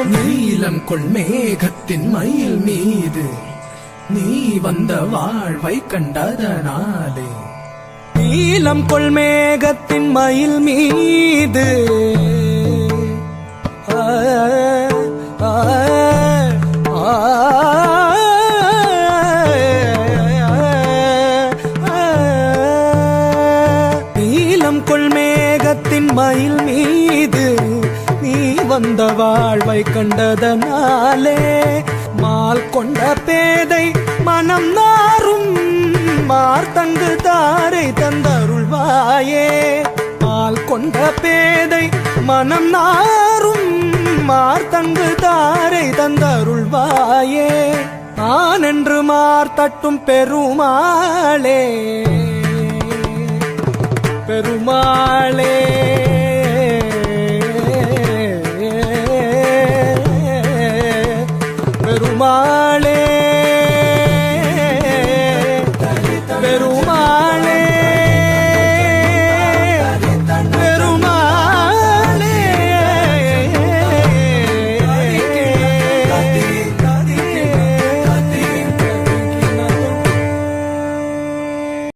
நீலம் கொள் மேகத்தின் மயில் மீது நீ வந்த வாழ்வை கண்டதனாலே. நீலம் கொள் மேகத்தின் மயில் மீது நீலம் கொள் மேகத்தின் மயில் மீது நீ வந்த வாழ்வை கண்டதனாலே. மால் கொண்ட பேதை மனம் நாரும் மார்த்தங்கு தாரை தந்தருள்வாயே. மால் கொண்ட பேதை மனம் நாரும் மார்த்தங்கு தாரை தந்தருள்வாயே. நான் என்று மார்த்தட்டும் பெருமாளே பெருமாளே. பெருமாளே பெருமாளே.